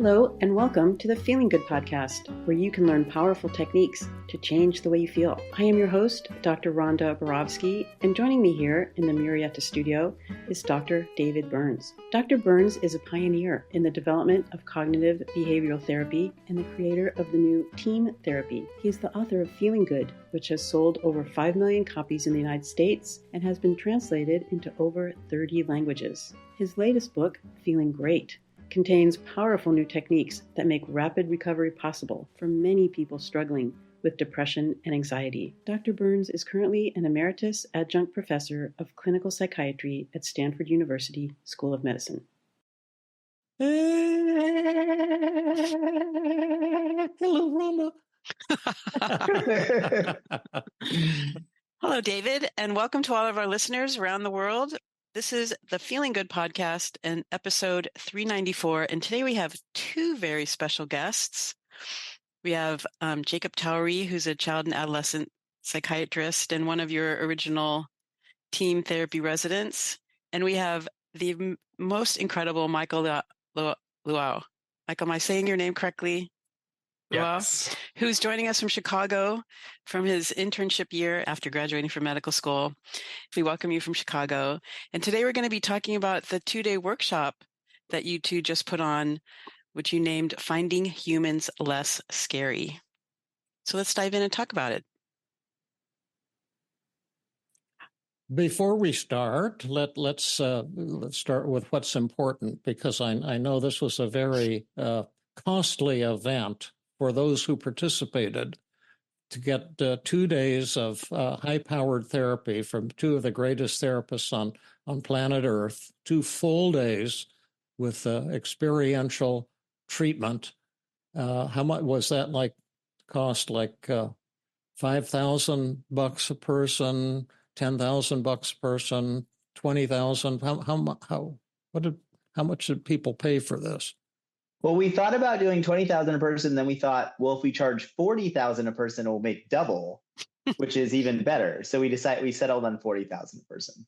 Hello, and welcome to the Feeling Good podcast, where you can learn powerful techniques to change the way you feel. I am your host, Dr. Rhonda Borowski, and joining me here in the Murrieta studio is Dr. David Burns. Dr. Burns is a pioneer in the development of cognitive behavioral therapy and the creator of the new team therapy. He is the author of Feeling Good, which has sold over 5 million copies in the United States and has been translated into over 30 languages. His latest book, Feeling Great, contains powerful new techniques that make rapid recovery possible for many people struggling with depression and anxiety. Dr. Burns is currently an emeritus adjunct professor of clinical psychiatry at Stanford University School of Medicine. Hello, Rhonda. Hello, David, and welcome to all of our listeners around the world. This is the Feeling Good podcast and episode 394. And today we have two very special guests. We have Jacob Towery, who's a child and adolescent psychiatrist and one of your original team therapy residents. And we have the most incredible Michael Luo. Michael, am I saying your name correctly? Yes. Who's joining us from Chicago from his internship year after graduating from medical school. We welcome you from Chicago. And today we're going to be talking about the 2-day workshop that you two just put on, which you named Finding Humans Less Scary. So let's dive in and talk about it. Before we start, let's start with what's important, because I know this was a very costly event for those who participated, to get 2 days of high-powered therapy from two of the greatest therapists on planet Earth, 2 full days with experiential treatment. How much was that cost? Like $5,000 a person, $10,000 a person, $20,000? How much did people pay for this? Well, we thought about doing 20,000 a person. Then we thought, well, if we charge 40,000 a person, it will make double, which is even better. So we settled on 40,000 a person,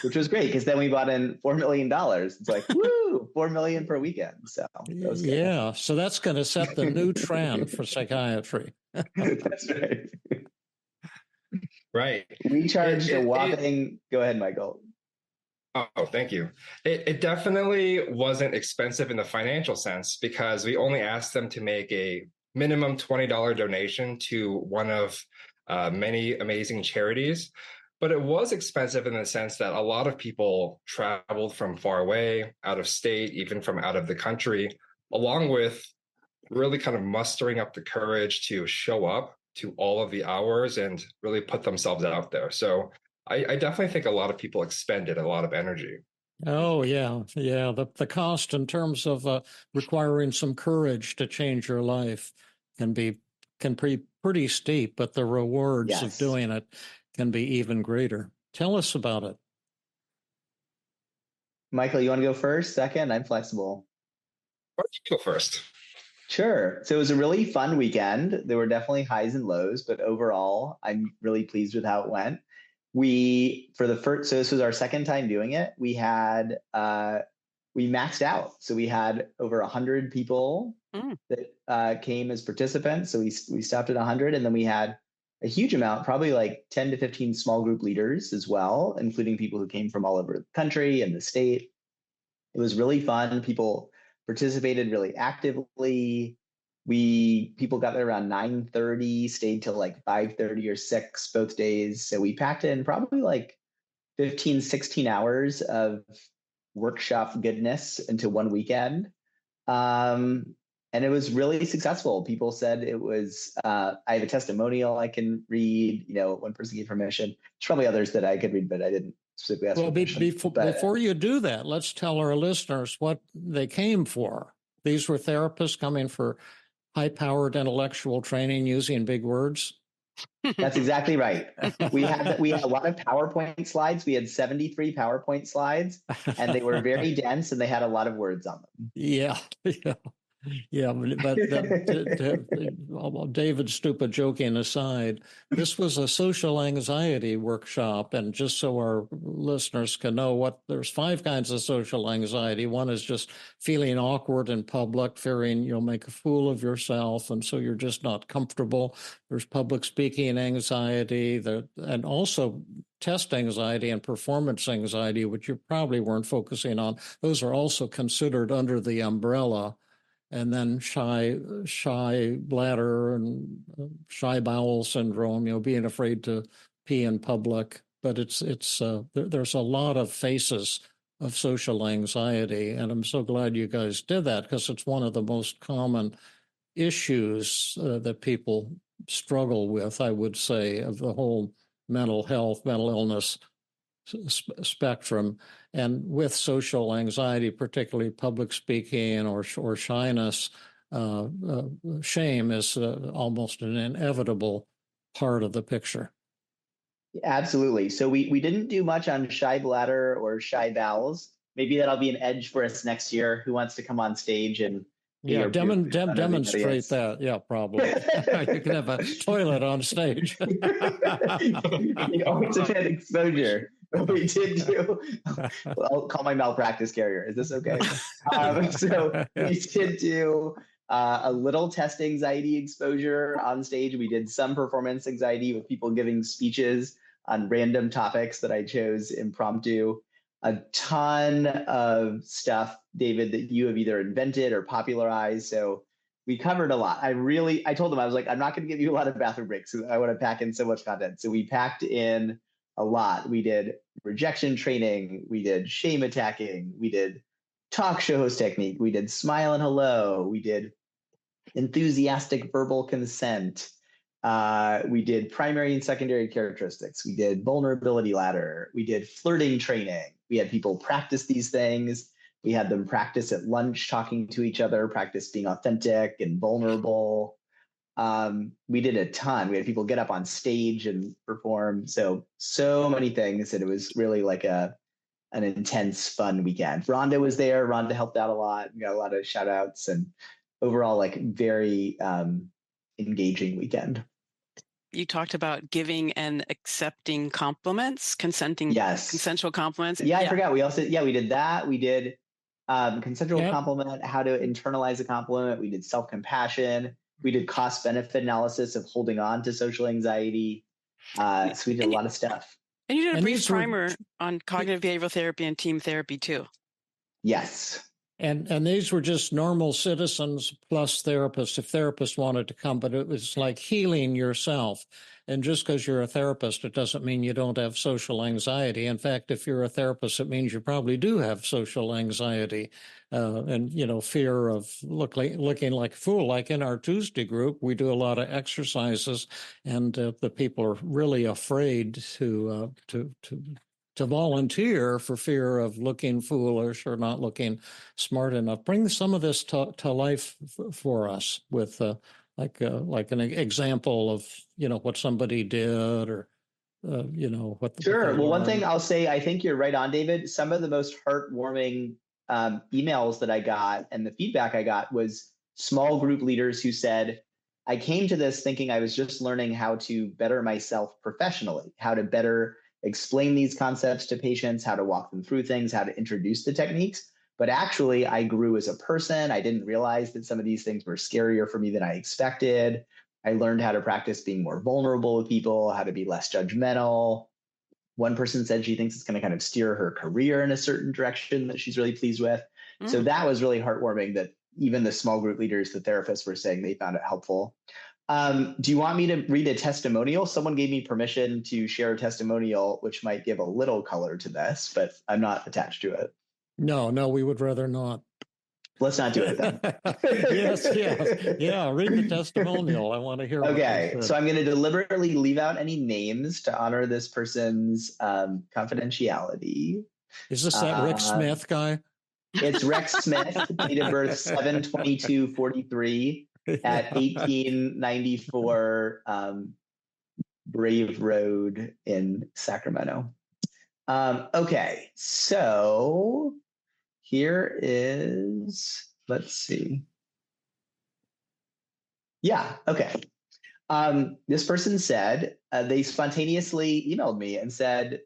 which was great because then we bought in $4 million. It's like, woo, 4 million per weekend. So that was good. Yeah. So that's going to set the new trend for psychiatry. That's right. Right. We charged a whopping. Go ahead, Michael. Oh, thank you. It definitely wasn't expensive in the financial sense because we only asked them to make a minimum $20 donation to one of many amazing charities. But it was expensive in the sense that a lot of people traveled from far away, out of state, even from out of the country, along with really kind of mustering up the courage to show up to all of the hours and really put themselves out there. So I definitely think a lot of people expended a lot of energy. Oh, yeah. Yeah. The cost in terms of requiring some courage to change your life can be pretty steep, but the rewards of doing it can be even greater. Tell us about it. Michael, you want to go first? Second? I'm flexible. Why don't you go first? Sure. So it was a really fun weekend. There were definitely highs and lows, but overall, I'm really pleased with how it went. So this was our second time doing it. We maxed out. So we had over 100 people that came as participants. So we stopped at 100, and then we had a huge amount, probably like 10 to 15 small group leaders as well, including people who came from all over the country and the state. It was really fun. People participated really actively. People got there around 9:30, stayed till like 5:30 or 6 both days. So we packed in probably like 15, 16 hours of workshop goodness into one weekend. And it was really successful. People said it was, I have a testimonial I can read. One person gave permission. There's probably others that I could read, but I didn't specifically ask for permission. Before you do that, let's tell our listeners what they came for. These were therapists coming for high-powered intellectual training using big words. That's exactly right. We had a lot of PowerPoint slides. We had 73 PowerPoint slides, and they were very dense, and they had a lot of words on them. Yeah. Yeah, but David's stupid joking aside, this was a social anxiety workshop. And just so our listeners can know there's 5 kinds of social anxiety. One is just feeling awkward in public, fearing you'll make a fool of yourself. And so you're just not comfortable. There's public speaking anxiety, and also test anxiety and performance anxiety, which you probably weren't focusing on. Those are also considered under the umbrella. And then shy bladder and shy bowel syndrome, being afraid to pee in public. But there's a lot of faces of social anxiety, and I'm so glad you guys did that, because it's one of the most common issues that people struggle with, I would say, of the whole mental illness spectrum. And with social anxiety, particularly public speaking or shyness, shame is almost an inevitable part of the picture. Absolutely. So we didn't do much on shy bladder or shy bowels. Maybe that'll be an edge for us next year. Who wants to come on stage and demonstrate that? Yeah, probably. You can have a toilet on stage. It's a bad exposure. We did do. Well, I'll call my malpractice carrier. Is this okay? So we did do a little test anxiety exposure on stage. We did some performance anxiety with people giving speeches on random topics that I chose impromptu. A ton of stuff, David, that you have either invented or popularized. So we covered a lot. I told them, I was like, I'm not going to give you a lot of bathroom breaks. I want to pack in so much content. So we packed in a lot. We did rejection training. We did shame attacking. We did talk show host technique. We did smile and hello. We did enthusiastic verbal consent. We did primary and secondary characteristics. We did vulnerability ladder. We did flirting training. We had people practice these things. We had them practice at lunch, talking to each other, practice being authentic and vulnerable. We did a ton. We had people get up on stage and perform. So many things that it was really like an intense, fun weekend. Rhonda was there. Rhonda helped out a lot. We got a lot of shout outs, and overall, like very engaging weekend. You talked about giving and accepting compliments, consensual compliments. Yeah, I forgot. We did that. We did consensual compliment, how to internalize a compliment. We did self-compassion. We did cost-benefit analysis of holding on to social anxiety. So we did a lot of stuff. And you did a brief primer on cognitive behavioral therapy and team therapy too. Yes. And these were just normal citizens plus therapists, if therapists wanted to come, but it was like healing yourself. And just because you're a therapist, it doesn't mean you don't have social anxiety. In fact, if you're a therapist, it means you probably do have social anxiety and, fear of looking like a fool. Like in our Tuesday group, we do a lot of exercises, and the people are really afraid to volunteer for fear of looking foolish or not looking smart enough. Bring some of this to life for us with like an example of what somebody did or what. Sure. Well, one thing I'll say, I think you're right on, David. Some of the most heartwarming emails that I got and the feedback I got was small group leaders who said, I came to this thinking I was just learning how to better myself professionally, how to better explain these concepts to patients, how to walk them through things, how to introduce the techniques. But actually, I grew as a person. I didn't realize that some of these things were scarier for me than I expected. I learned how to practice being more vulnerable with people, how to be less judgmental. One person said she thinks it's going to kind of steer her career in a certain direction that she's really pleased with. So that was really heartwarming that even the small group leaders, the therapists, were saying they found it helpful. Do you want me to read a testimonial? Someone gave me permission to share a testimonial, which might give a little color to this, but I'm not attached to it. No, we would rather not. Let's not do it then. Yes. Yeah, read the testimonial. I want to hear. Okay, so I'm going to deliberately leave out any names to honor this person's confidentiality. Is this that Rick Smith guy? It's Rex Smith, date of birth 7/22/43 at 1894 Brave Road in Sacramento. Okay, so here is, let's see. Yeah. Okay. This person said they spontaneously emailed me and said,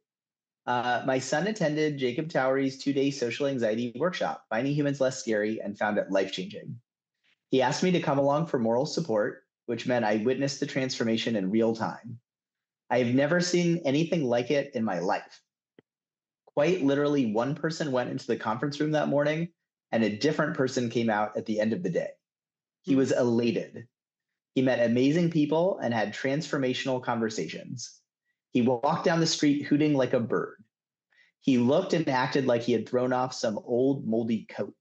my son attended Jacob Towery's 2-day social anxiety workshop, Finding Humans Less Scary, and found it life-changing. He asked me to come along for moral support, which meant I witnessed the transformation in real time. I have never seen anything like it in my life. Quite literally, one person went into the conference room that morning and a different person came out at the end of the day. He was elated. He met amazing people and had transformational conversations. He walked down the street hooting like a bird. He looked and acted like he had thrown off some old moldy coat.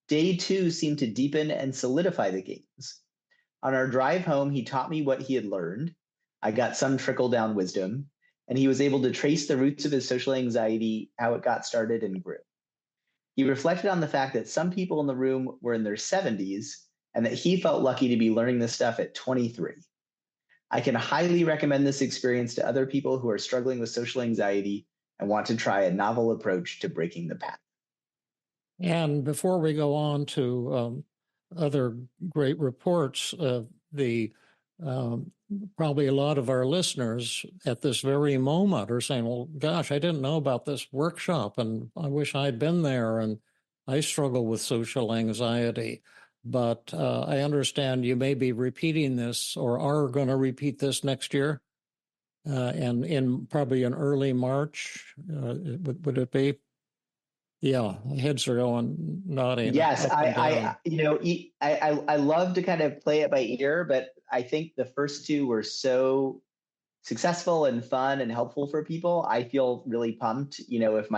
Day 2 seemed to deepen and solidify the gains. On our drive home, he taught me what he had learned. I got some trickle-down wisdom, and he was able to trace the roots of his social anxiety, how it got started and grew. He reflected on the fact that some people in the room were in their 70s and that he felt lucky to be learning this stuff at 23. I can highly recommend this experience to other people who are struggling with social anxiety and want to try a novel approach to breaking the pattern. And before we go on to other great reports, probably a lot of our listeners at this very moment are saying, well, gosh, I didn't know about this workshop and I wish I'd been there. And I struggle with social anxiety. But I understand you may be repeating this or are going to repeat this next year. And in probably in early March, would it be? Yeah, heads are going nodding. Yes, I love to kind of play it by ear, but I think the first 2 were so successful and fun and helpful for people. I feel really pumped. If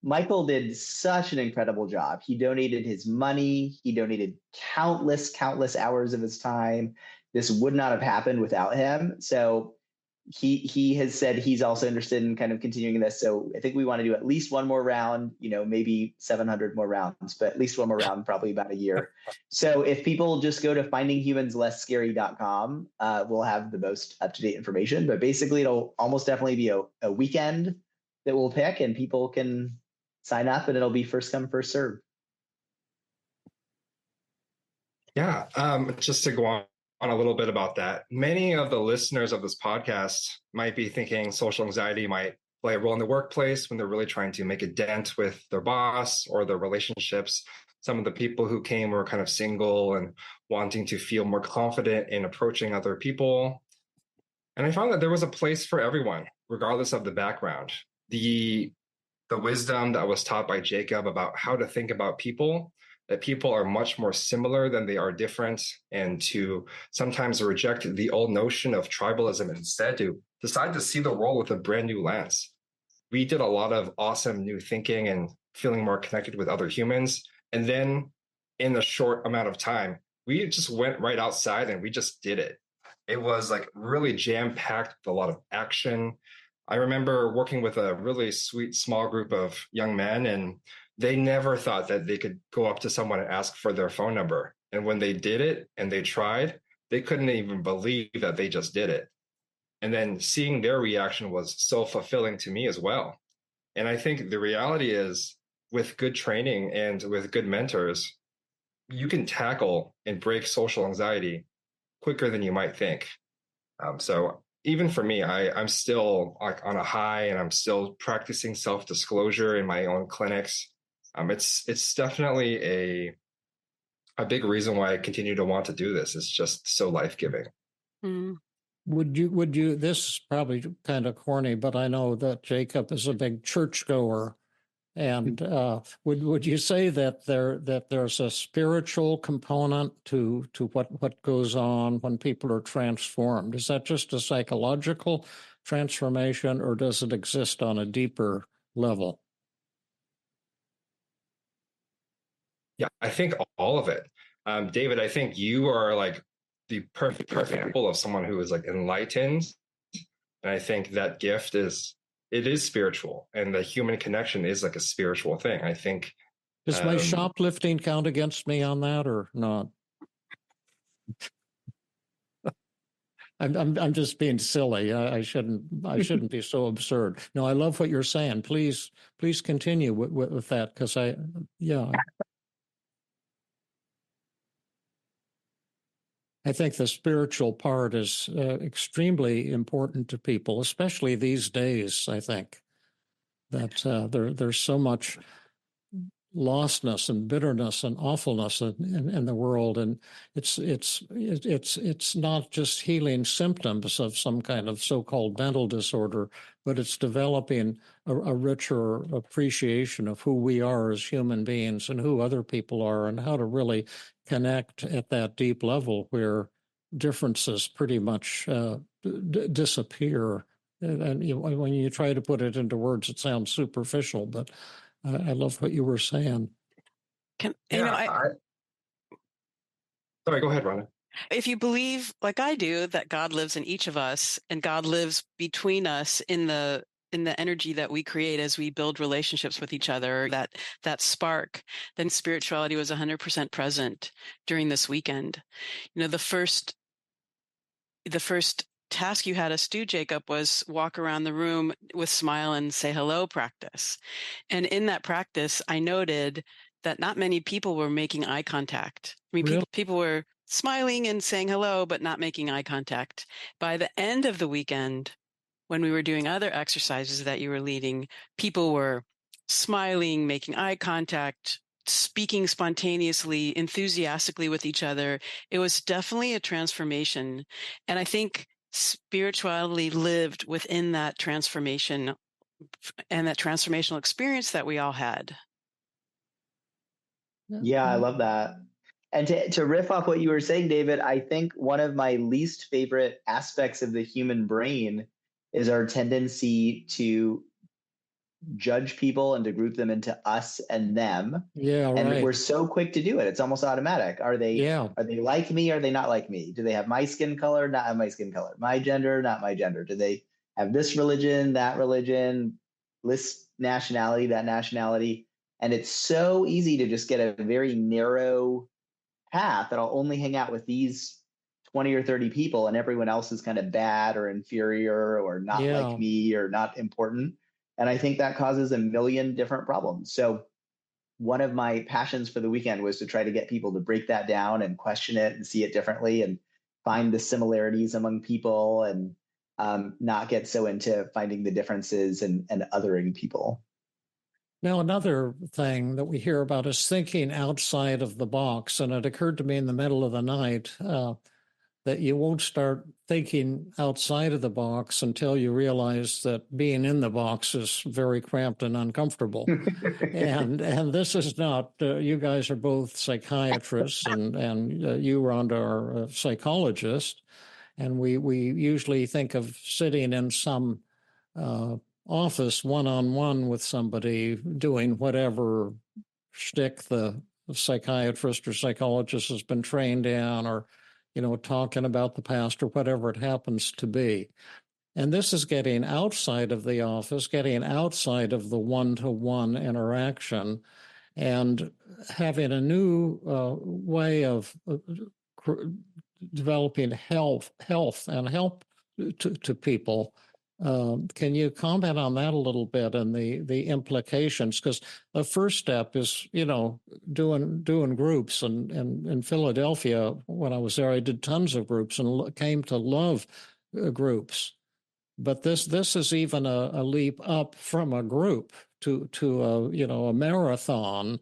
Michael did such an incredible job. He donated his money. He donated countless hours of his time. This would not have happened without him. So he has said he's also interested in kind of continuing this. So I think we want to do at least one more round, maybe 700 more rounds, but at least one more round, probably about a year. So if people just go to findinghumanslessscary.com, we'll have the most up-to-date information. But basically, it'll almost definitely be a weekend that we'll pick, and people can sign up, and it'll be first come, first serve. Yeah, just to go on a little bit about that. Many of the listeners of this podcast might be thinking social anxiety might play a role in the workplace when they're really trying to make a dent with their boss or their relationships. Some of the people who came were kind of single and wanting to feel more confident in approaching other people. And I found that there was a place for everyone, regardless of the background. The wisdom that was taught by Jacob about how to think about people, that people are much more similar than they are different, and to sometimes reject the old notion of tribalism and instead to decide to see the world with a brand new lens. We did a lot of awesome new thinking and feeling more connected with other humans. And then in a short amount of time, we just went right outside and we just did it. It was like really jam-packed with a lot of action. I remember working with a really sweet small group of young men, and they never thought that they could go up to someone and ask for their phone number. And when they did it and they tried, they couldn't even believe that they just did it. And then seeing their reaction was so fulfilling to me as well. And I think the reality is, with good training and with good mentors, you can tackle and break social anxiety quicker than you might think. So even for me, I'm still like on a high, and I'm still practicing self-disclosure in my own clinics. It's definitely a big reason why I continue to want to do this. It's just so life-giving. Mm. Would you, this is probably kind of corny, but I know that Jacob is a big churchgoer. And would you say that there's a spiritual component to what goes on when people are transformed? Is that just a psychological transformation, or does it exist on a deeper level? Yeah, I think all of it. David, I think you are like the perfect example of someone who is like enlightened. And I think that gift is spiritual, and the human connection is like a spiritual thing. I think. Does my shoplifting count against me on that or not? I'm just being silly. I shouldn't be so absurd. No, I love what you're saying. Please continue with that, because yeah. I think the spiritual part is extremely important to people, especially these days. I think that there's so much lostness and bitterness and awfulness in the world, and it's not just healing symptoms of some kind of so-called mental disorder, but it's developing a richer appreciation of who we are as human beings and who other people are, and how to really connect at that deep level where differences pretty much disappear. And when you try to put it into words, it sounds superficial, but I love what you were saying. Sorry, go ahead, Rhonda. If you believe, like I do, that God lives in each of us and God lives between us in the energy that we create as we build relationships with each other, that spark, then spirituality was 100% present during this weekend. The first task you had us do, Jacob, was walk around the room with smile and say hello practice. And in that practice, I noted that not many people were making eye contact. I mean, really? People were smiling and saying hello, but not making eye contact. By the end of the weekend, when we were doing other exercises that you were leading, people were smiling, making eye contact, speaking spontaneously, enthusiastically with each other. It was definitely a transformation. And I think spirituality lived within that transformation and that transformational experience that we all had. Yeah, I love that. And to riff off what you were saying, David, I think one of my least favorite aspects of the human brain is our tendency to judge people and to group them into us and them. Yeah, and right. We're so quick to do it. It's almost automatic. Are they like me? Are they not like me? Do they have my skin color? Not have my skin color. My gender? Not my gender. Do they have this religion? That religion? This nationality? That nationality? And it's so easy to just get a very narrow path that I'll only hang out with these 20 or 30 people, and everyone else is kind of bad or inferior or not like me or not important. And I think that causes a million different problems. So one of my passions for the weekend was to try to get people to break that down and question it and see it differently and find the similarities among people, and not get so into finding the differences and othering people. Now, another thing that we hear about is thinking outside of the box. And it occurred to me in the middle of the night that you won't start thinking outside of the box until you realize that being in the box is very cramped and uncomfortable. and this is not, you guys are both psychiatrists, and you, Rhonda, are a psychologist. And we usually think of sitting in some office one-on-one with somebody doing whatever shtick the psychiatrist or psychologist has been trained in, or talking about the past or whatever it happens to be. And this is getting outside of the office, getting outside of the one-to-one interaction, and having a new way of developing health and help to people. Can you comment on that a little bit and the implications? Because the first step is, doing groups. And in Philadelphia, when I was there, I did tons of groups and came to love groups. But this is even a leap up from a group to a marathon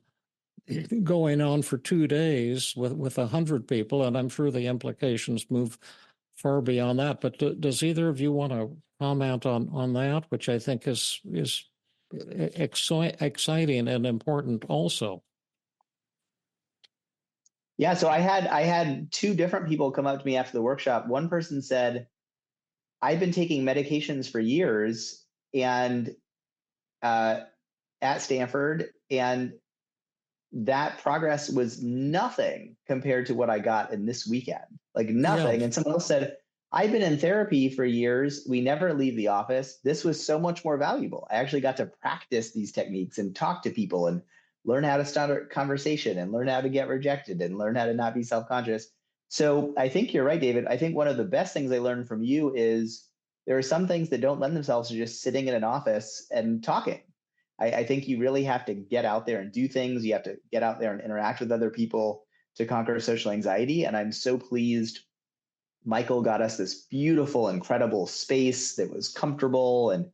going on for 2 days with 100 people. And I'm sure the implications move far beyond that. But does either of you want to comment on that, which I think is exciting and important also? Yeah, so I had two different people come up to me after the workshop. One person said, I've been taking medications for years and at Stanford, and that progress was nothing compared to what I got in this weekend, like nothing. Yeah. And someone else said, I've been in therapy for years. We never leave the office. This was so much more valuable. I actually got to practice these techniques and talk to people and learn how to start a conversation and learn how to get rejected and learn how to not be self-conscious. So I think you're right, David. I think one of the best things I learned from you is there are some things that don't lend themselves to just sitting in an office and talking. I think you really have to get out there and do things. You have to get out there and interact with other people to conquer social anxiety. And I'm so pleased Michael got us this beautiful, incredible space that was comfortable. And,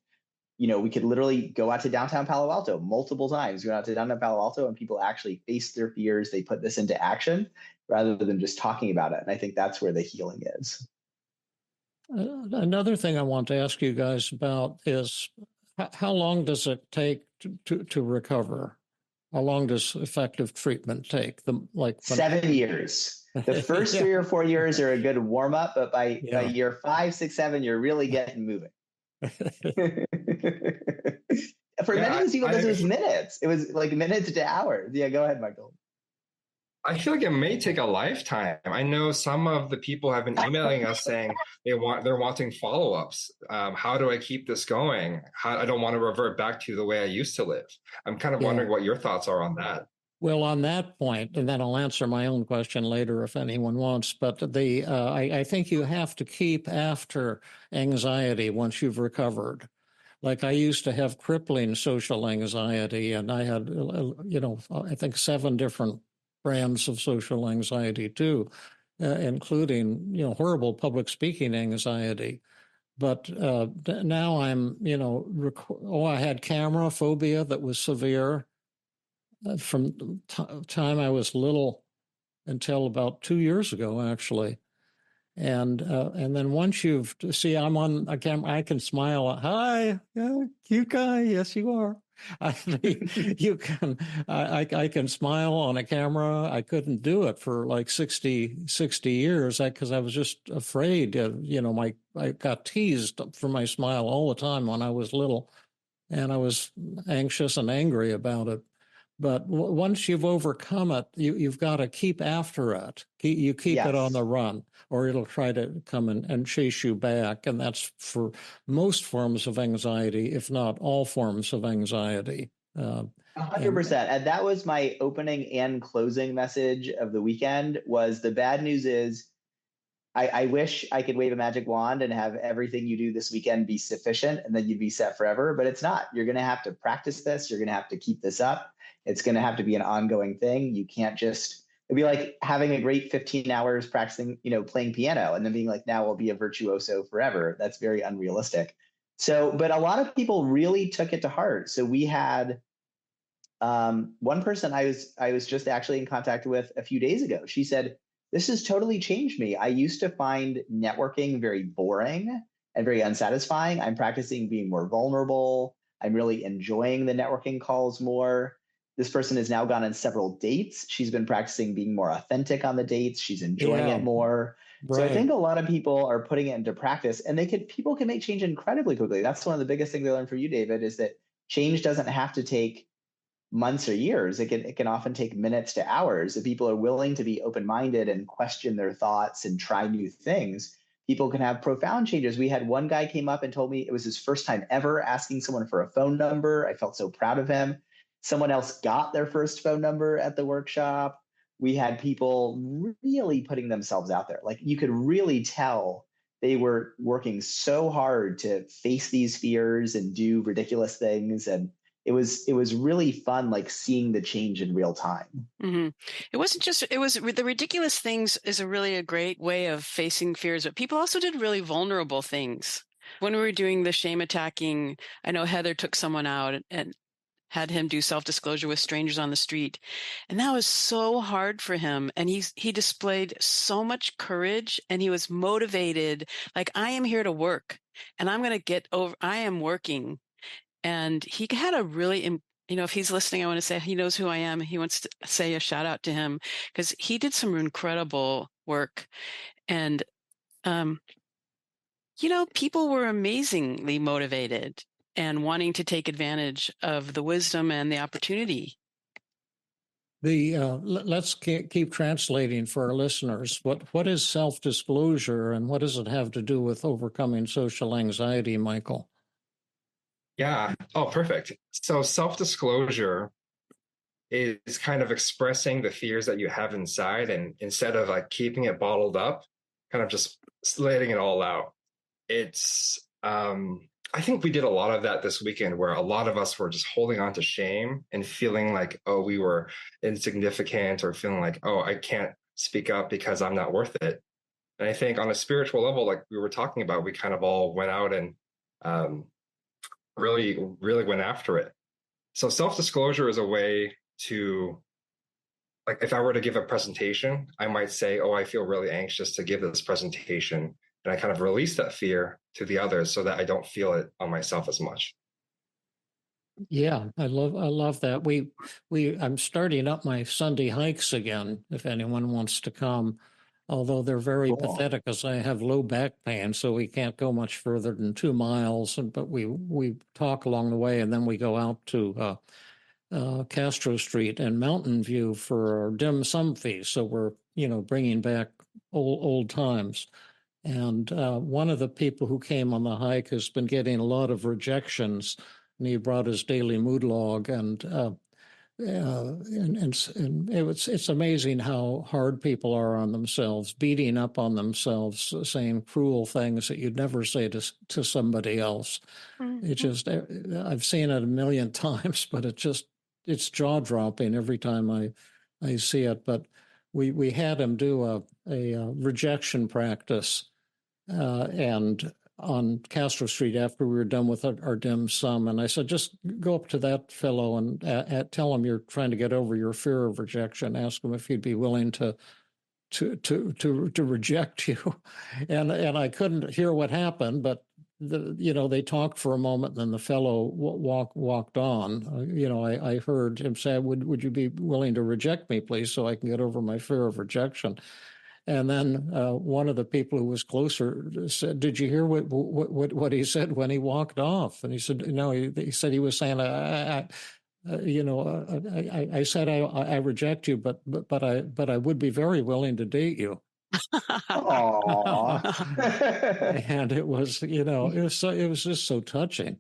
we could literally go out to downtown Palo Alto multiple times. We went out to downtown Palo Alto and people actually faced their fears. They put this into action rather than just talking about it. And I think that's where the healing is. Another thing I want to ask you guys about is how long does it take to recover? How long does effective treatment take? 7 years. The first 3 or 4 years are a good warm up, but by year 5, 6, 7, you're really getting moving. For many people, this was minutes. It was like minutes to hours. Yeah, go ahead, Michael. I feel like it may take a lifetime. I know some of the people have been emailing us saying they're wanting follow-ups. How do I keep this going? I don't want to revert back to the way I used to live. I'm kind of wondering what your thoughts are on that. Well, on that point, and then I'll answer my own question later if anyone wants, but I think you have to keep after anxiety once you've recovered. Like I used to have crippling social anxiety, and I had, I think 7 different brands of social anxiety too, including, horrible public speaking anxiety. But now I'm, I had camera phobia that was severe from time I was little until about 2 years ago, actually. And then once I'm on a camera, I can smile. Hi, cute guy. Yes, you are. I can smile on a camera. I couldn't do it for like 60 years because I was just afraid. I got teased for my smile all the time when I was little, and I was anxious and angry about it. But once you've overcome it, you've got to keep after it. You keep it on the run, or it'll try to come and chase you back. And that's for most forms of anxiety, if not all forms of anxiety. 100%. And that was my opening and closing message of the weekend. Was the bad news is I wish I could wave a magic wand and have everything you do this weekend be sufficient and then you'd be set forever, but it's not. You're going to have to practice this. You're going to have to keep this up. It's going to have to be an ongoing thing. You can't it'd be like having a great 15 hours practicing, playing piano and then being like, now I'll be a virtuoso forever. That's very unrealistic. So, but a lot of people really took it to heart. So we had one person I was just actually in contact with a few days ago. She said, this has totally changed me. I used to find networking very boring and very unsatisfying. I'm practicing being more vulnerable. I'm really enjoying the networking calls more. This person has now gone on several dates. She's been practicing being more authentic on the dates. She's enjoying it more. Right. So I think a lot of people are putting it into practice, and people can make change incredibly quickly. That's one of the biggest things I learned from you, David, is that change doesn't have to take months or years. It can often take minutes to hours. If people are willing to be open-minded and question their thoughts and try new things, people can have profound changes. We had one guy came up and told me it was his first time ever asking someone for a phone number. I felt so proud of him. Someone else got their first phone number at the workshop. We had people really putting themselves out there. Like you could really tell they were working so hard to face these fears and do ridiculous things. And it was really fun, like seeing the change in real time. Mm-hmm. It was the ridiculous things is a great way of facing fears, but people also did really vulnerable things. When we were doing the shame attacking, I know Heather took someone out and had him do self-disclosure with strangers on the street. And that was so hard for him. And he displayed so much courage and he was motivated. Like, I am here to work and I'm going to get over, I am working. And he had a really, if he's listening, I want to say he knows who I am. He wants to say a shout out to him because he did some incredible work. And, people were amazingly motivated and wanting to take advantage of the wisdom and the opportunity. Let's keep translating for our listeners. What is self-disclosure and what does it have to do with overcoming social anxiety, Michael? Yeah. Oh, perfect. So self-disclosure is kind of expressing the fears that you have inside, and instead of like keeping it bottled up, kind of just letting it all out. It's I think we did a lot of that this weekend where a lot of us were just holding on to shame and feeling like, oh, we were insignificant, or feeling like, oh, I can't speak up because I'm not worth it. And I think on a spiritual level, like we were talking about, we kind of all went out and really, really went after it. So self-disclosure is a way to, like, if I were to give a presentation, I might say, oh, I feel really anxious to give this presentation. And I kind of release that fear to the others so that I don't feel it on myself as much. Yeah, I love that. I'm starting up my Sunday hikes again, if anyone wants to come. Although they're very pathetic, as I have low back pain, so we can't go much further than 2 miles. But we talk along the way, and then we go out to Castro Street and Mountain View for our dim sum feast. So we're bringing back old times. And one of the people who came on the hike has been getting a lot of rejections, and he brought his daily mood log, and it's amazing how hard people are on themselves, beating up on themselves, saying cruel things that you'd never say to somebody else. Mm-hmm. It just, I've seen it a million times, but it's jaw dropping every time I see it. But we had him do a rejection practice, and on Castro Street after we were done with our dim sum. And I said, just go up to that fellow and tell him you're trying to get over your fear of rejection. Ask him if he'd be willing to reject you. And I couldn't hear what happened, but they talked for a moment, and then the fellow walked on. I heard him say, would you be willing to reject me, please, so I can get over my fear of rejection? And then one of the people who was closer said, "Did you hear what he said when he walked off?" And he said, "No." He said he was saying, "I said I reject you, but I would be very willing to date you." And it was it was just so touching,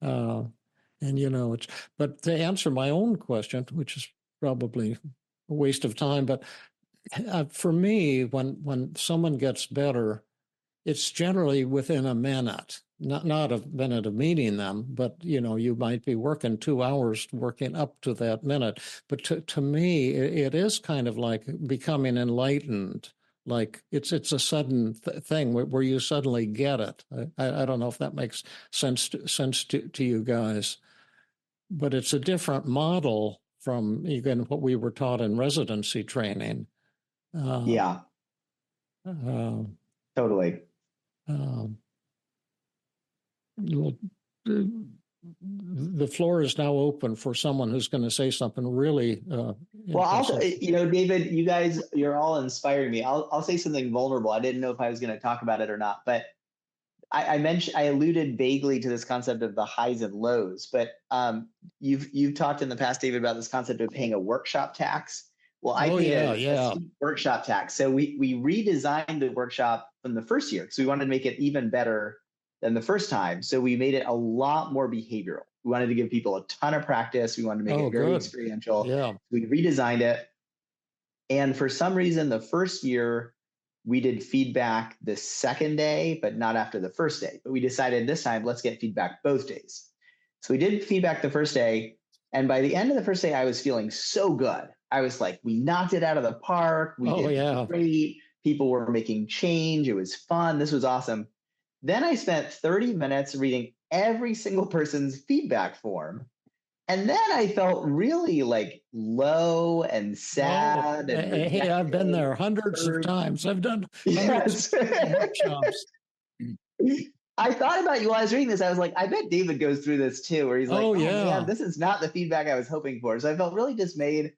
but to answer my own question, which is probably a waste of time, but. For me, when someone gets better, it's generally within a minute, not a minute of meeting them, but you might be working 2 hours working up to that minute. But to me, it is kind of like becoming enlightened. Like it's a sudden thing where you suddenly get it. I don't know if that makes sense to you guys, but it's a different model from even what we were taught in residency training. Totally. The floor is now open for someone who's going to say something really. Well, David, you guys, you're all inspiring me. I'll say something vulnerable. I didn't know if I was going to talk about it or not, but I alluded vaguely to this concept of the highs and lows. But you've talked in the past, David, about this concept of paying a workshop tax. Well, I paid a steep workshop tax. So we redesigned the workshop from the first year because we wanted to make it even better than the first time. So we made it a lot more behavioral. We wanted to give people a ton of practice. We wanted to make it very experiential. Yeah. We redesigned it. And for some reason, the first year, we did feedback the second day, but not after the first day. But we decided this time, let's get feedback both days. So we did feedback the first day. And by the end of the first day, I was feeling so good. I was like, we knocked it out of the park. We did great. People were making change. It was fun. This was awesome. Then I spent 30 minutes reading every single person's feedback form. And then I felt really like low and sad. Hey, I've been there hundreds of times. I've done hundreds of workshops. I thought about you while I was reading this. I was like, I bet David goes through this too, where he's like, man, this is not the feedback I was hoping for. So I felt really dismayed.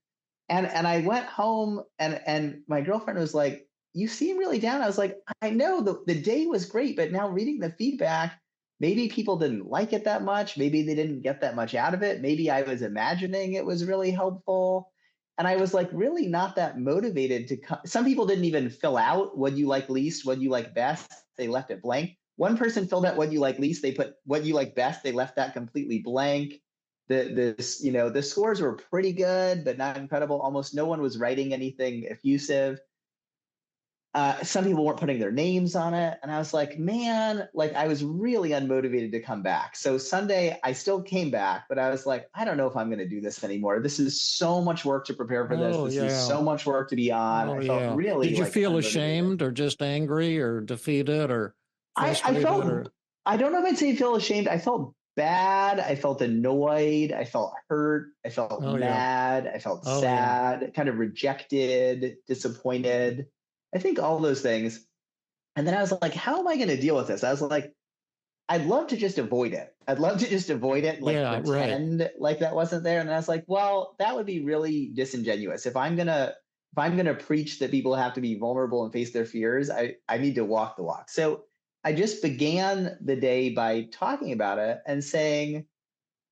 And I went home and my girlfriend was like, you seem really down. I was like, I know the day was great, but now reading the feedback, maybe people didn't like it that much. Maybe they didn't get that much out of it. Maybe I was imagining it was really helpful. And I was like, really not that motivated to come. Some people didn't even fill out what you like least, what you like best. They left it blank. One person filled out what you like least. They put what you like best. They left that completely blank. The scores were pretty good, but not incredible. Almost no one was writing anything effusive. some people weren't putting their names on it. And I was like, man, like I was really unmotivated to come back. So Sunday, I still came back, but I was like, I don't know if I'm going to do this anymore. This is so much work to prepare for this. This is so much work to be on. I felt really Did you like feel unmotivated. ashamed or just angry or defeated or frustrated? I don't know if I'd say feel ashamed. I felt bad. I felt annoyed. I felt hurt. I felt mad. I felt sad, kind of rejected, disappointed. I think all those things. And then I was like, how am I going to deal with this? I was like, I'd love to just avoid it. I'd love to just avoid it, like pretend like that wasn't there. And I was like, well, that would be really disingenuous. If I'm gonna preach that people have to be vulnerable and face their fears, I need to walk the walk. So I just began the day by talking about it and saying,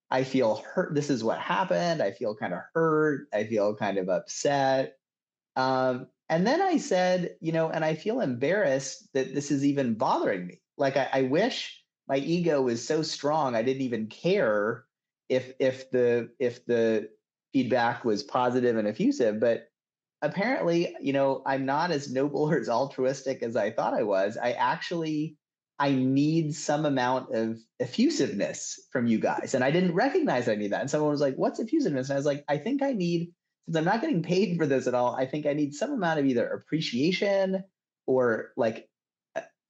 I feel hurt. This is what happened. I feel kind of hurt. I feel kind of upset. And then I said, and I feel embarrassed that this is even bothering me. Like I wish my ego was so strong I didn't even care if the feedback was positive and effusive. But apparently, I'm not as noble or as altruistic as I thought I was. I need some amount of effusiveness from you guys. And I didn't recognize I need that. And someone was like, what's effusiveness? And I was like, I think I need, since I'm not getting paid for this at all, I think I need some amount of either appreciation or like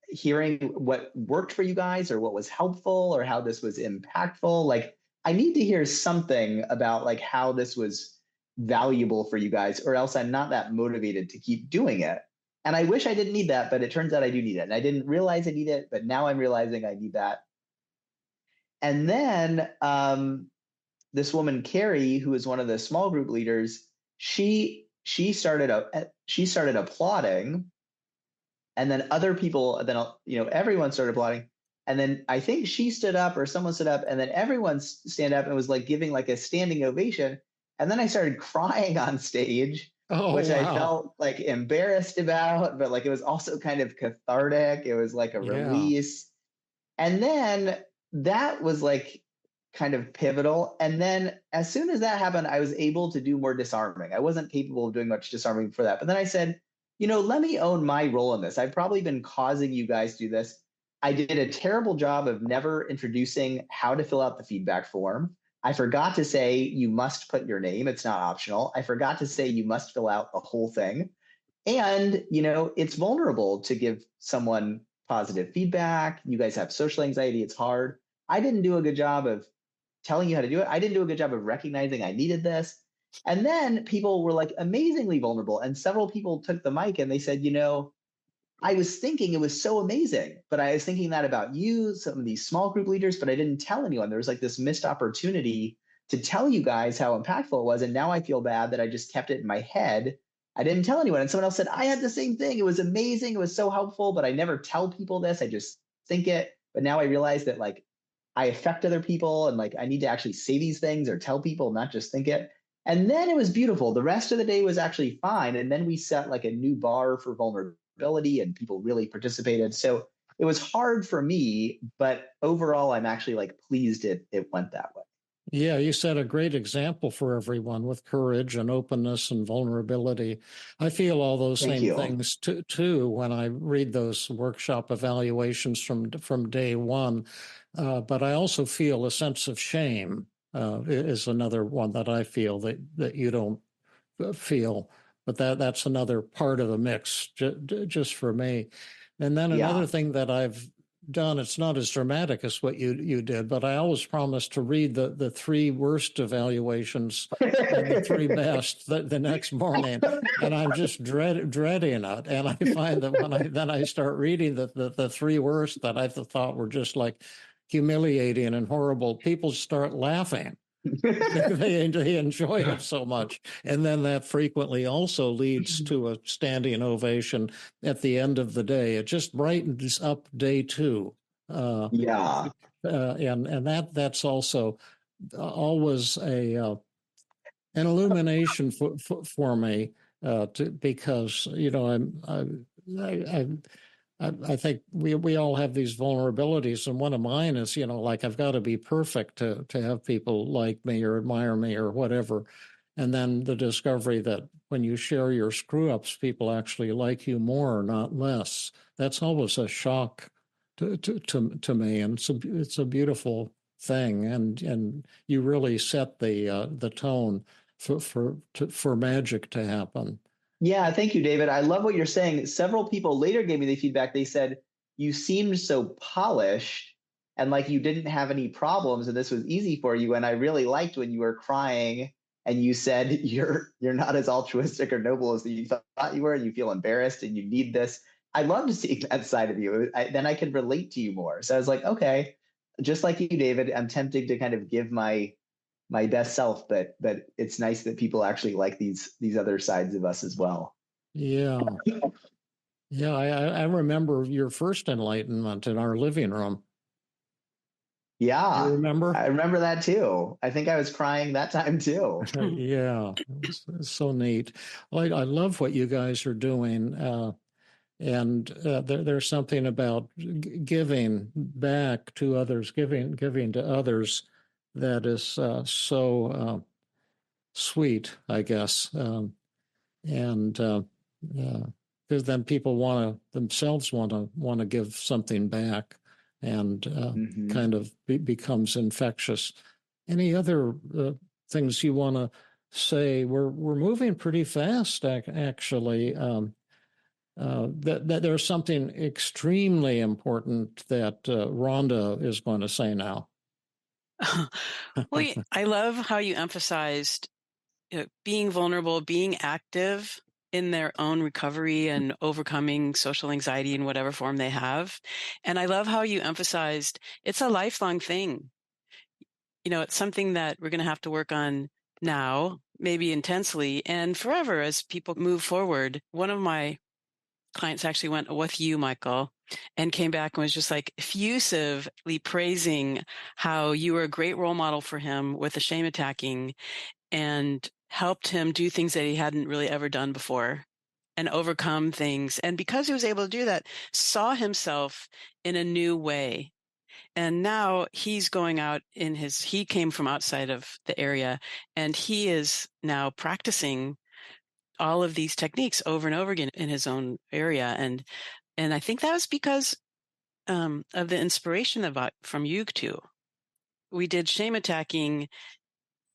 hearing what worked for you guys or what was helpful or how this was impactful. Like I need to hear something about like how this was valuable for you guys, or else I'm not that motivated to keep doing it. And I wish I didn't need that, but it turns out I do need it. And I didn't realize I need it, but now I'm realizing I need that. And then this woman, Carrie, who is one of the small group leaders, she started applauding, and then other people, then everyone started applauding. And then I think she stood up or someone stood up, and then everyone stand up and was like giving like a standing ovation. And then I started crying on stage. I felt like embarrassed about, but like it was also kind of cathartic. It was like a release. And then that was like kind of pivotal. And then as soon as that happened, I was able to do more disarming. I wasn't capable of doing much disarming for that. But then I said, let me own my role in this. I've probably been causing you guys to do this. I did a terrible job of never introducing how to fill out the feedback form. I forgot to say you must put your name. It's not optional. I forgot to say you must fill out the whole thing. And, it's vulnerable to give someone positive feedback. You guys have social anxiety. It's hard. I didn't do a good job of telling you how to do it. I didn't do a good job of recognizing I needed this. And then people were like amazingly vulnerable. And several people took the mic and they said, I was thinking it was so amazing, but I was thinking that about you, some of these small group leaders, but I didn't tell anyone. There was like this missed opportunity to tell you guys how impactful it was. And now I feel bad that I just kept it in my head. I didn't tell anyone. And someone else said, I had the same thing. It was amazing. It was so helpful, but I never tell people this. I just think it. But now I realize that like I affect other people and like I need to actually say these things or tell people, not just think it. And then it was beautiful. The rest of the day was actually fine. And then we set like a new bar for vulnerability and people really participated. So it was hard for me, but overall, I'm actually like pleased it went that way. Yeah, you set a great example for everyone with courage and openness and vulnerability. I feel all those same things too when I read those workshop evaluations from day one. But I also feel a sense of shame is another one that I feel that you don't feel. But that's another part of the mix just for me. And then another thing that I've done, it's not as dramatic as what you did, but I always promise to read the three worst evaluations and the three best the next morning, and I'm just dreading it. And I find that when I start reading the three worst that I thought were just like humiliating and horrible, people start laughing. They enjoy it so much. And then that frequently also leads to a standing ovation at the end of the day. It just brightens up day two. And that's also always an illumination for me because I think we all have these vulnerabilities, and one of mine is, like I've got to be perfect to have people like me or admire me or whatever. And then the discovery that when you share your screw ups, people actually like you more, not less. That's always a shock to me, and it's a beautiful thing, and you really set the tone for magic to happen. Yeah, thank you, David. I love what you're saying. Several people later gave me the feedback. They said you seemed so polished and like you didn't have any problems, and this was easy for you. And I really liked when you were crying and you said you're not as altruistic or noble as you thought you were, and you feel embarrassed and you need this. I love to see that side of you. Then I can relate to you more. So I was like, okay, just like you, David, I'm tempted to kind of give my best self, but it's nice that people actually like these other sides of us as well. Yeah. Yeah, I remember your first enlightenment in our living room. Yeah. You remember? I remember that too. I think I was crying that time too. Yeah, it's so neat. Well, I love what you guys are doing. And there's something about giving back to others, giving to others that is so sweet, I guess. Because then people themselves want to give something back, and kind of becomes infectious. Any other things you want to say? We're moving pretty fast, actually. That there's something extremely important that Rhonda is going to say now. Well, I love how you emphasized being vulnerable, being active in their own recovery and overcoming social anxiety in whatever form they have. And I love how you emphasized it's a lifelong thing. It's something that we're going to have to work on now, maybe intensely and forever as people move forward. One of my clients actually went with you, Michael, and came back and was just like effusively praising how you were a great role model for him with the shame attacking and helped him do things that he hadn't really ever done before and overcome things. And because he was able to do that, saw himself in a new way. And now he's going out he came from outside of the area, and he is now practicing all of these techniques over and over again in his own area. And I think that was because of the inspiration from you two. We did shame attacking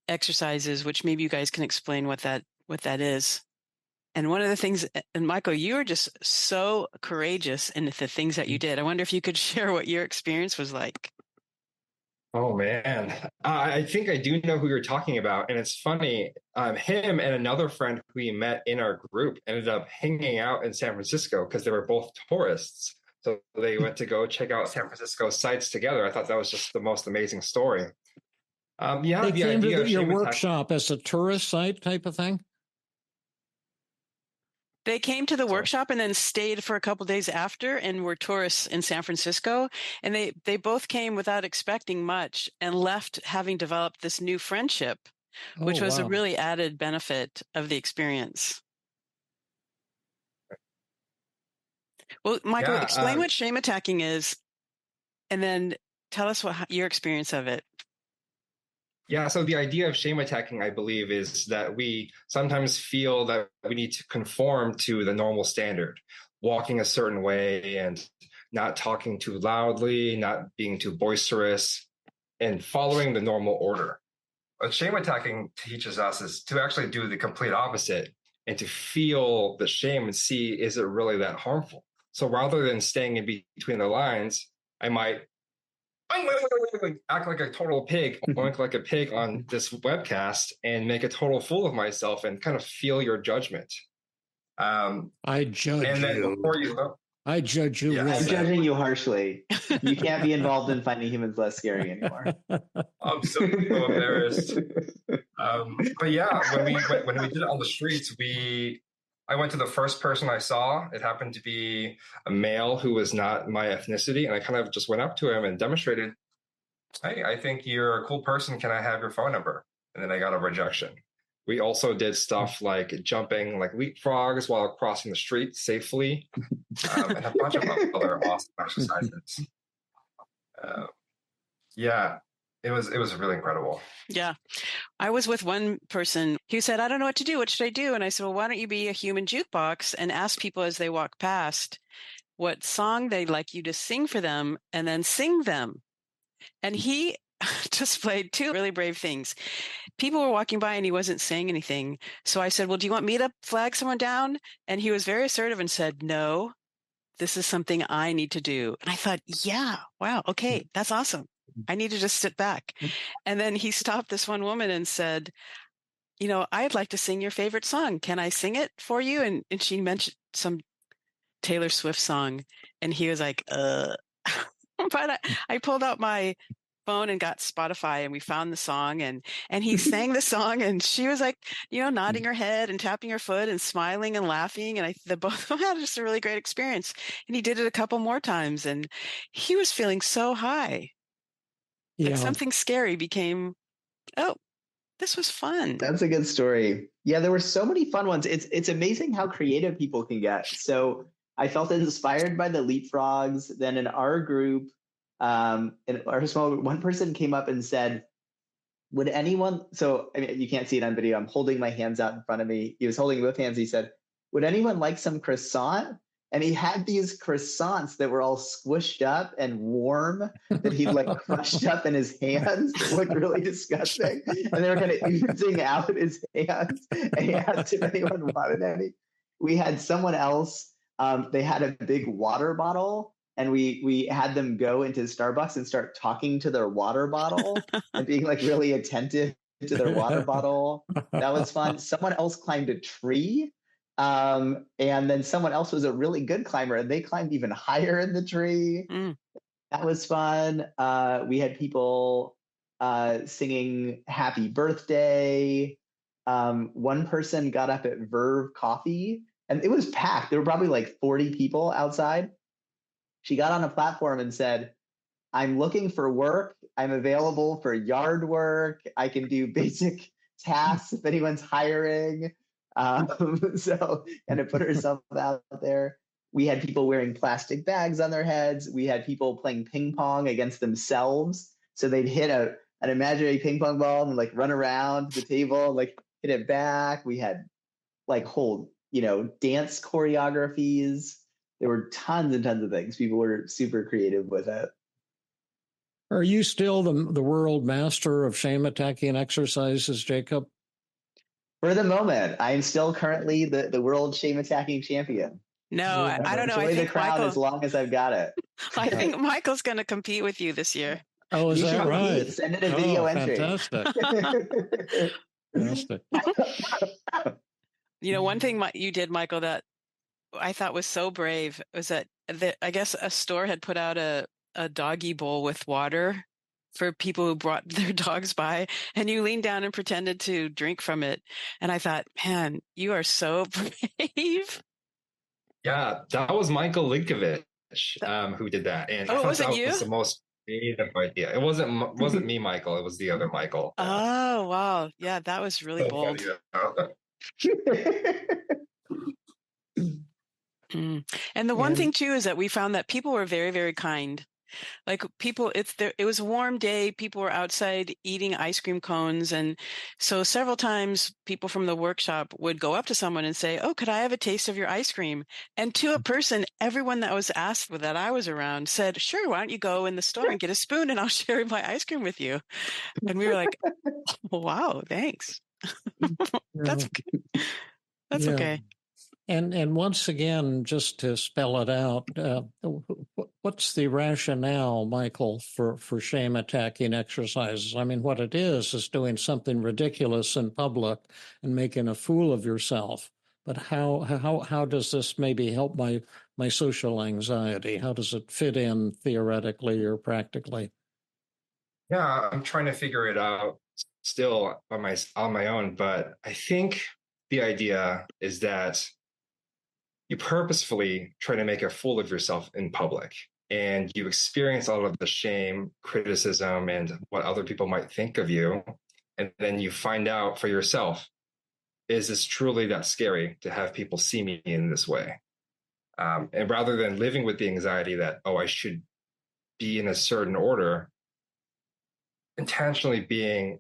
exercises, which maybe you guys can explain what that is. And one of the things, and Michael, you were just so courageous in the things that you did. I wonder if you could share what your experience was like. Oh man, I think I do know who you're talking about, and it's funny. Him and another friend who we met in our group ended up hanging out in San Francisco because they were both tourists. So they went to go check out San Francisco sites together. I thought that was just the most amazing story. They came to your workshop as a tourist site type of thing? They came to the workshop and then stayed for a couple of days after and were tourists in San Francisco. And they both came without expecting much and left having developed this new friendship, which was a really added benefit of the experience. Well, Michael, explain what shame attacking is, and then tell us your experience of it. Yeah, so the idea of shame attacking, I believe, is that we sometimes feel that we need to conform to the normal standard, walking a certain way and not talking too loudly, not being too boisterous, and following the normal order. What shame attacking teaches us is to actually do the complete opposite and to feel the shame and see, is it really that harmful? So rather than staying in between the lines, I might act like a total pig, oink like a pig on this webcast and make a total fool of myself and kind of feel your judgment. I judge and then you. Before you know, I judge you. I'm judging you harshly. You can't be involved in finding humans less scary anymore. I'm so embarrassed. But yeah, when we did it on the streets, I went to the first person I saw. It happened to be a male who was not my ethnicity. And I kind of just went up to him and demonstrated, hey, I think you're a cool person. Can I have your phone number? And then I got a rejection. We also did stuff like jumping like leapfrogs while crossing the street safely, and a bunch of other awesome exercises. Yeah. It was really incredible. Yeah. I was with one person who said, I don't know what to do. What should I do? And I said, well, why don't you be a human jukebox and ask people as they walk past what song they'd like you to sing for them and then sing them. And he just played two really brave things. People were walking by and he wasn't saying anything. So I said, well, do you want me to flag someone down? And he was very assertive and said, no, this is something I need to do. And I thought, yeah, wow, okay, that's awesome. I need to just sit back. And then he stopped this one woman and said, you know, I'd like to sing your favorite song. Can I sing it for you? And she mentioned some Taylor Swift song. And he was like, but I pulled out my phone and got Spotify and we found the song and he sang the song and she was like, you know, nodding her head and tapping her foot and smiling and laughing. And the both of them had just a really great experience. And he did it a couple more times and he was feeling so high. Like something scary became, oh, this was fun. That's a good story. Yeah, there were so many fun ones. It's amazing how creative people can get. So I felt inspired by the leapfrogs. Then in our group, in our small group, one person came up and said, would anyone, so I mean, you can't see it on video, I'm holding my hands out in front of me. He was holding both hands. He said, would anyone like some croissant? And he had these croissants that were all squished up and warm that he'd like crushed up in his hands. It looked really disgusting. And they were kind of oozing out his hands. And he asked if anyone wanted any. We had someone else, they had a big water bottle and we had them go into Starbucks and start talking to their water bottle and being like really attentive to their water bottle. That was fun. Someone else climbed a tree. And then someone else was a really good climber and they climbed even higher in the tree. That was fun. We had people singing happy birthday. One person got up at Verve Coffee and it was packed. There were probably like 40 people outside. She got on a platform and said, I'm looking for work. I'm available for yard work. I can do basic tasks if anyone's hiring. So kind of put herself out there. We had people wearing plastic bags on their heads. We had people playing ping pong against themselves. So they'd hit an imaginary ping pong ball and like run around the table and like hit it back. We had like whole, dance choreographies. There were tons and tons of things. People were super creative with it. Are you still the world master of shame attacking exercises, Jacob? For the moment, I am still currently the world shame attacking champion. No, I don't know. I think the crown Michael, as long as I've got it. I think Michael's going to compete with you this year. Oh, is that right? Send it a video entry. Fantastic. One thing you did, Michael, that I thought was so brave was that I guess a store had put out a doggy bowl with water for people who brought their dogs by, and you leaned down and pretended to drink from it. And I thought, man, you are so brave. Yeah, that was Michael Linkovich who did that. And I thought that was the most creative idea. It wasn't me, Michael. It was the other Michael. Oh, wow. Yeah, that was really bold. And the one thing too is that we found that people were very, very kind. Like people, it was a warm day. People were outside eating ice cream cones. And so several times people from the workshop would go up to someone and say, oh, could I have a taste of your ice cream? And to a person, everyone that was asked that I was around said, sure, why don't you go in the store and get a spoon and I'll share my ice cream with you. And we were like, oh, wow, thanks. That's okay. That's okay. And once again, just to spell it out, what's the rationale, Michael, for shame attacking exercises? I mean, what it is doing something ridiculous in public and making a fool of yourself. But how does this maybe help my social anxiety? How does it fit in theoretically or practically? Yeah, I'm trying to figure it out still on my own. But I think the idea is that you purposefully try to make a fool of yourself in public, and you experience all of the shame, criticism, and what other people might think of you. And then you find out for yourself, is this truly that scary to have people see me in this way? And rather than living with the anxiety that, oh, I should be in a certain order, intentionally being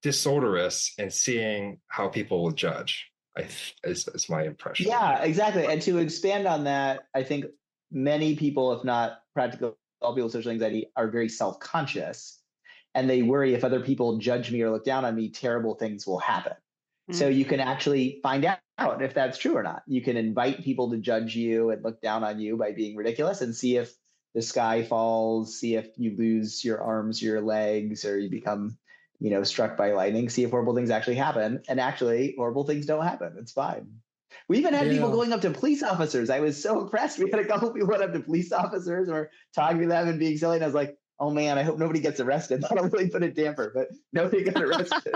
disorderous and seeing how people will judge. Is my impression. Yeah, exactly. And to expand on that, I think many people, if not practically all people with social anxiety, are very self-conscious, and they worry if other people judge me or look down on me, terrible things will happen. So you can actually find out if that's true or not. You can invite people to judge you and look down on you by being ridiculous, and see if the sky falls, see if you lose your arms, your legs, or you become, struck by lightning, see if horrible things actually happen. And actually, horrible things don't happen. It's fine. We even had people going up to police officers. I was so impressed. We had a couple people went up to police officers and were talking to them and being silly. And I was like, oh man, I hope nobody gets arrested. That'll really put a damper, but nobody got arrested.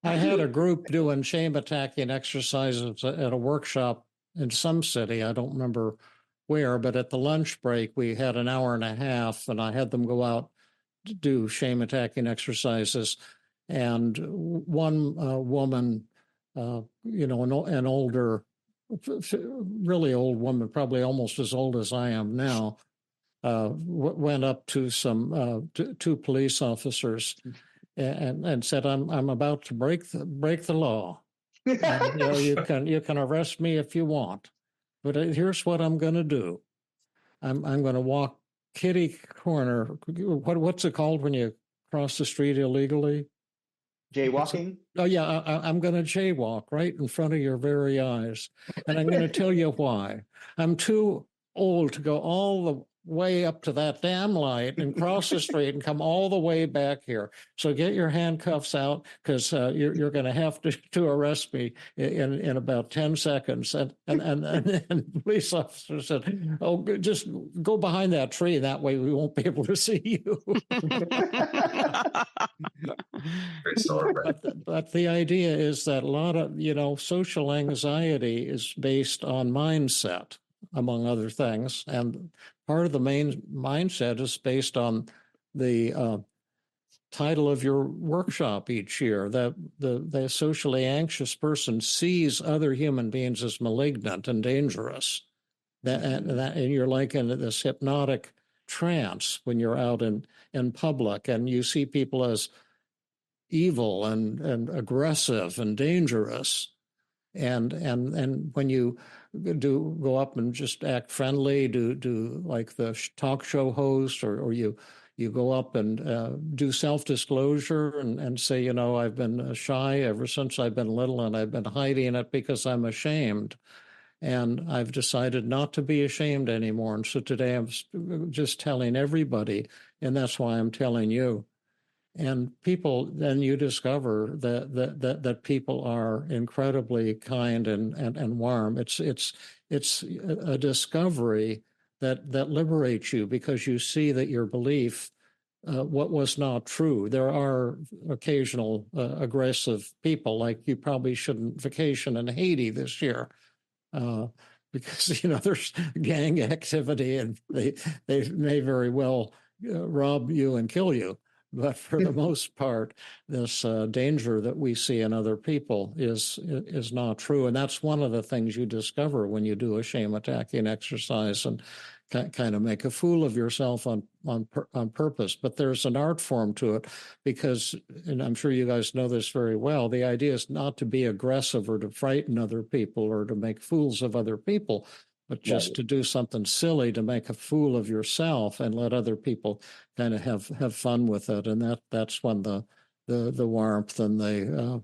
I had a group doing shame attacking exercises at a workshop in some city. I don't remember where, but at the lunch break, we had an hour and a half, and I had them go out to do shame attacking exercises. And one woman, an older, really old woman, probably almost as old as I am now, went up to two police officers and said, "I'm about to break the law. And, you can arrest me if you want, but here's what I'm going to do. I'm going to walk kitty corner. What's it called when you cross the street illegally? Jaywalking? Oh, yeah. I'm going to jaywalk right in front of your very eyes. And I'm going to tell you why. I'm too old to go all the way up to that damn light and cross the street and come all the way back here. So get your handcuffs out, because you're going to have to arrest me in about 10 seconds. And the police officer said, "Oh, just go behind that tree. That way we won't be able to see you." But the idea is that a lot of, social anxiety is based on mindset, among other things. And part of the main mindset is based on the title of your workshop each year, that the socially anxious person sees other human beings as malignant and dangerous. And you're like in this hypnotic trance when you're out in public, and you see people as evil and aggressive and dangerous. And when you do go up and just act friendly, do like the talk show host, or you go up and do self-disclosure and say, I've been shy ever since I've been little, and I've been hiding it because I'm ashamed. And I've decided not to be ashamed anymore. And so today I'm just telling everybody, and that's why I'm telling you. And people, then you discover that people are incredibly kind and warm. It's a discovery that liberates you, because you see that your belief, what was not true. There are occasional aggressive people, like you probably shouldn't vacation in Haiti this year, because there's gang activity, and they may very well rob you and kill you. But for the most part, this danger that we see in other people is not true. And that's one of the things you discover when you do a shame attacking exercise and kind of make a fool of yourself on purpose. But there's an art form to it, because, and I'm sure you guys know this very well, the idea is not to be aggressive or to frighten other people or to make fools of other people, but just to do something silly to make a fool of yourself and let other people kind of have fun with it. And that's when the warmth and the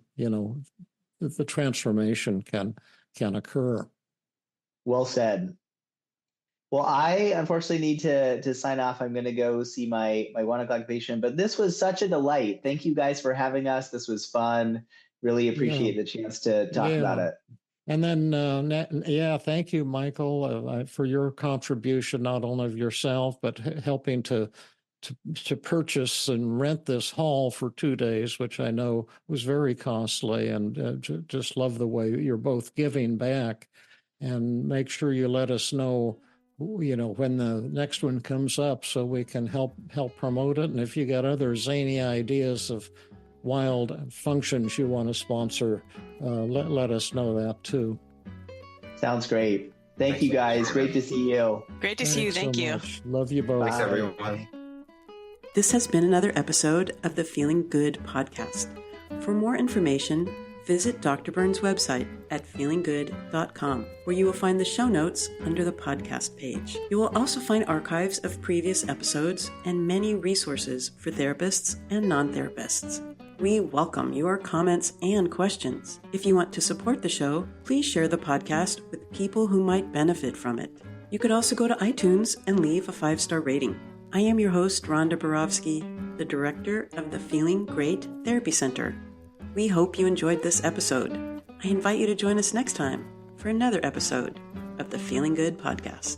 transformation can occur. Well said. Well, I unfortunately need to sign off. I'm going to go see my 1:00 patient, but this was such a delight. Thank you guys for having us. This was fun. Really appreciate the chance to talk about it. And then, thank you, Michael, for your contribution, not only of yourself, but helping to purchase and rent this hall for 2 days, which I know was very costly, and just love the way you're both giving back. And make sure you let us know, when the next one comes up, so we can help promote it. And if you got other zany ideas of wild functions you want to sponsor, let us know that too. Sounds great. Thanks you guys. Great to see you. Great to see you. Thank you. Much. Love you both. Thanks, everyone. This has been another episode of the Feeling Good podcast. For more information, visit Dr. Burns' website at feelinggood.com, where you will find the show notes under the podcast page. You will also find archives of previous episodes and many resources for therapists and non-therapists. We welcome your comments and questions. If you want to support the show, please share the podcast with people who might benefit from it. You could also go to iTunes and leave a 5-star rating. I am your host, Rhonda Borowski, the director of the Feeling Great Therapy Center. We hope you enjoyed this episode. I invite you to join us next time for another episode of the Feeling Good podcast.